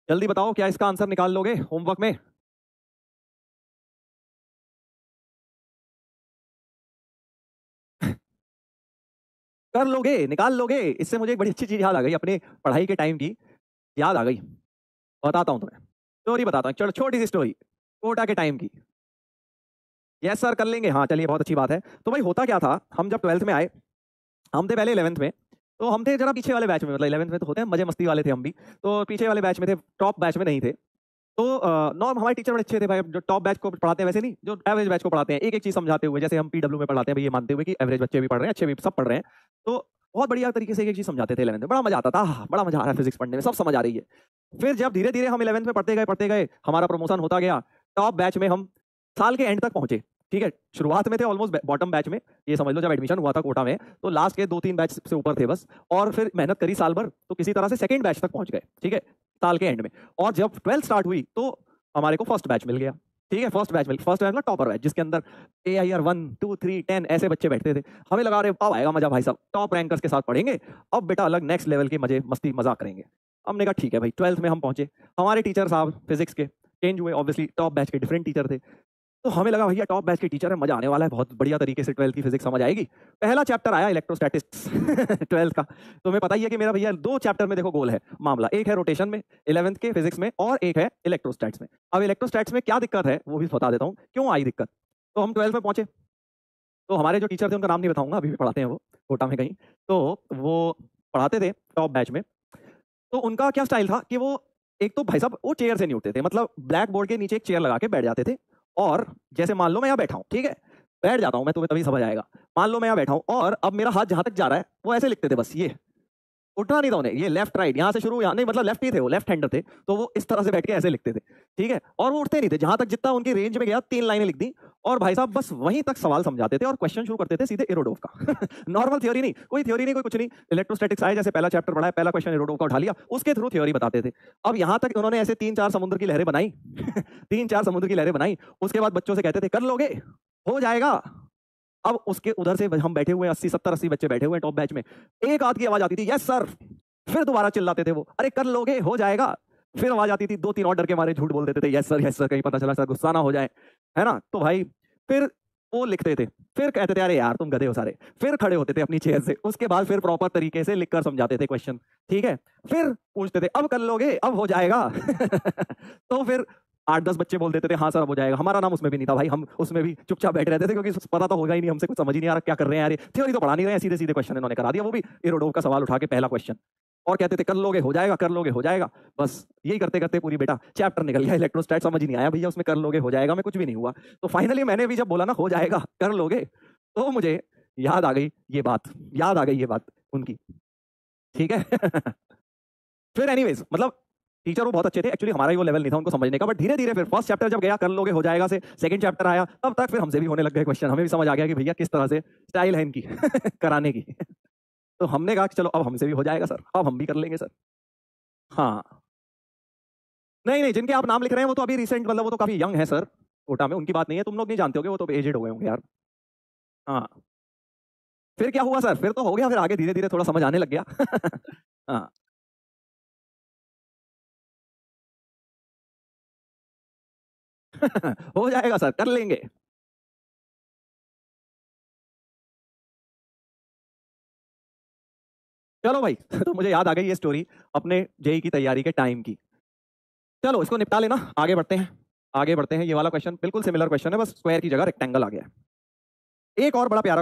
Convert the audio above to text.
जल्दी बताओ, क्या इसका आंसर निकाल लोगे होमवर्क में? कर लोगे, निकाल लोगे। इससे मुझे एक बड़ी अच्छी चीज याद आ गई अपने पढ़ाई के टाइम की, याद आ गई। बताता हूँ तुम्हें, स्टोरी बताता हूँ, चलो छोटी सी स्टोरी कोटा के टाइम की। यस सर कर लेंगे, हाँ चलिए बहुत अच्छी बात है। तो भाई होता क्या था, हम जब 12th में आए, हम थे पहले 11th में, तो हम थे जरा पीछे वाले बैच में, मतलब 11th में तो होते हैं मजे मस्ती वाले थे हम भी, तो पीछे वाले बैच में थे, टॉप बैच में नहीं थे। तो नॉर्म हमारे टीचर बड़े अच्छे थे भाई, जो टॉप बैच को पढ़ाते हैं वैसे नहीं, जो एवरेज बैच को पढ़ाते हैं, एक एक चीज समझाते हुए, जैसे हम पीडब्ल्यू में पढ़ाते हैं भाई, ये मानते हुए कि एवरेज बच्चे भी पढ़ रहे हैं, अच्छे भी सब पढ़ रहे हैं। तो बहुत बढ़िया तरीके से एक एक चीज समझाते थे 11th में, बड़ा मजा आता था, बड़ा मजा आ रहा है फिजिक्स पढ़ने में, सब समझ आ रही है। फिर जब धीरे धीरे हम 11th में पढ़ते गए हमारा प्रमोशन होता गया, टॉप बैच में हम साल के एंड तक पहुंचे। ठीक है, शुरुआत में थे ऑलमोस्ट बॉटम बैच में, ये समझ लो जब एडमिशन हुआ था कोटा में, तो लास्ट के 2-3 बैच से ऊपर थे बस, और फिर मेहनत करी साल भर, तो किसी तरह से सेकंड बैच तक पहुंच गए। ठीक है, साल के एंड में। और जब 12th स्टार्ट हुई तो हमारे को फर्स्ट बैच मिल गया। ठीक है, फर्स्ट बैच मतलब टॉपर बैच, जिसके अंदर AIR 1 2 3 10 ऐसे बच्चे बैठते थे। हमें लगा रहे अब आएगा मजा भाई साहब, टॉप रैंकर्स के साथ पढ़ेंगे, अब बेटा अलग नेक्स्ट लेवल के मजे मस्ती मजाक करेंगे। हमने कहा ठीक है भाई, 12th में हम पहुंचे, हमारे टीचर साहब फिजिक्स के चेंज हुए, ऑब्वियसली टॉप बैच के डिफरेंट टीचर थे। तो हमें लगा भैया टॉप बैच के टीचर है, मजा आने वाला है, बहुत बढ़िया तरीके से 12th की फिजिक्स समझ आएगी। पहला चैप्टर आया इलेक्ट्रोस्टैटिक्स 12th का। तुम्हें पता ही है कि मेरा भैया 2 चैप्टर में देखो गोल है मामला, एक है रोटेशन में 11th के फिजिक्स में, और एक है इलेक्ट्रोस्टैट्स में। अब इलेक्ट्रोस्टैट्स में क्या दिक्कत है वो भी बता देता हूँ, क्यों आई दिक्कत। तो हम 12th में पहुंचे, तो हमारे जो टीचर थे उनका नाम नहीं बताऊंगा, अभी भी पढ़ाते हैं वो कोटा में कहीं, तो वो पढ़ाते थे टॉप बैच में। तो उनका क्या स्टाइल था कि वो, एक तो भाई साहब वो चेयर से नहीं उठते थे, मतलब ब्लैक बोर्ड के नीचे एक चेयर लगा के बैठ जाते थे, और जैसे मान लो मैं यहाँ बैठा हूँ, ठीक है, बैठ जाता हूँ मैं, तुम्हें तभी समझ आएगा। मान लो मैं यहाँ बैठा हूँ और अब मेरा हाथ जहां तक जा रहा है वो ऐसे लिखते थे बस, ये उठना नहीं था उन्हें, ये लेफ्ट राइट यहाँ से शुरू, यहाँ नहीं, मतलब लेफ्ट ही थे, वो लेफ्ट हैंडर थे, तो वो इस तरह से बैठ के ऐसे लिखते थे। ठीक है, और वो उठते नहीं थे, जहां तक जितना उनकी रेंज में गया 3 लाइनें लिख दी, और भाई साहब बस वहीं तक सवाल समझाते थे और क्वेश्चन शुरू करते थे सीधे इरोडोव का। नॉर्मल थ्योरी नहीं, कोई थ्योरी नहीं, कोई कुछ नहीं, इलेक्ट्रोस्टैटिक्स आए, जैसे पहला चैप्टर पढ़ा है, पहला क्वेश्चन इरोडोव का उठा लिया, उसके थ्रू थ्योरी बताते थे। अब यहाँ तक उन्होंने ऐसे 3-4 समुद्र की लहरें बनाई 3-4 समुद्र की लहरें बनाई, उसके बाद बच्चों से कहते थे कर लोगे, हो जाएगा। अब उसके उधर से हम बैठे हुए 80-70-80 बच्चे बैठे हुए टॉप बैच में, एक आध की आवाज आती थी यस सर, फिर दोबारा चिल्लाते थे वो, अरे कर लोगे, हो जाएगा। फिर आवाज आती थी 2-3 ऑर्डर के मारे झूठ बोल देते थे यस सर, कहीं पता चला सर गुस्सा ना हो जाए, है ना। तो भाई फिर वो लिखते थे, फिर कहते थे अरे यार तुम गधे हो सारे, फिर खड़े होते थे अपनी चेयर से, उसके बाद फिर प्रॉपर तरीके से लिखकर समझाते थे क्वेश्चन। ठीक है, फिर पूछते थे अब कर लोगे, अब हो जाएगा। तो फिर 8-10 बच्चे बोल देते थे हाँ सर अब हो जाएगा, हमारा नाम उसमें भी नहीं था भाई, हम उसमें भी चुपचाप बैठे रहते थे, क्योंकि पता तो होगा ही नहीं, हमसे कुछ समझ ही नहीं आ रहा क्या कर रहे हैं यार, थ्योरी तो पढ़ा नहीं रहे हैं, सीधे सीधे क्वेश्चन इन्होंने करा दिया, वो भी इरोडोव का सवाल उठा के पहला क्वेश्चन, और कहते थे कर लोगे हो जाएगा, कर लोगे हो जाएगा। बस यही करते करते पूरी बेटा चैप्टर निकल गया, इलेक्ट्रोस्टैट समझ ही नहीं आया भैया, उसमें कर लोगे हो जाएगा में कुछ भी नहीं हुआ। तो फाइनली मैंने भी जब बोला ना हो जाएगा कर लोगे, तो मुझे याद आ गई ये बात, याद आ गई ये बात उनकी। ठीक है। फिर एनीवेज, मतलब टीचर वो बहुत अच्छे थे, एक्चुअली हमारा ही वो लेवल नहीं था उनको समझने का, बट धीरे धीरे फिर फर्स्ट चैप्टर जब गया कर लोगे हो जाएगा से, सेकंड चैप्टर आया, तब तक फिर हमसे भी होने लग गए क्वेश्चन, हमें भी समझ आ गया कि भैया किस तरह से स्टाइल है इनकी कराने की। तो हमने कहा कि चलो अब हमसे भी हो जाएगा सर, अब हम भी कर लेंगे सर। हाँ, नहीं नहीं, जिनके आप नाम लिख रहे हैं वो तो अभी रिसेंट, मतलब वो तो काफी यंग है सर, कोटा में उनकी बात नहीं है, तुम लोग नहीं जानते होगे, वो तो एजेड हो गए होंगे यार। हाँ, फिर क्या हुआ सर, फिर तो हो गया, फिर आगे धीरे धीरे थोड़ा समझ आने लग गया। हाँ। हो जाएगा सर, कर लेंगे। चलो भाई, तो मुझे याद आ गई ये स्टोरी अपने जेई की तैयारी के टाइम की। चलो इसको निपटा लेना, आगे बढ़ते हैं, आगे बढ़ते हैं। ये वाला क्वेश्चन बिल्कुल सिमिलर क्वेश्चन है, बस स्क्वायर की जगह रेक्टेंगल आ गया है। एक और बड़ा प्यारा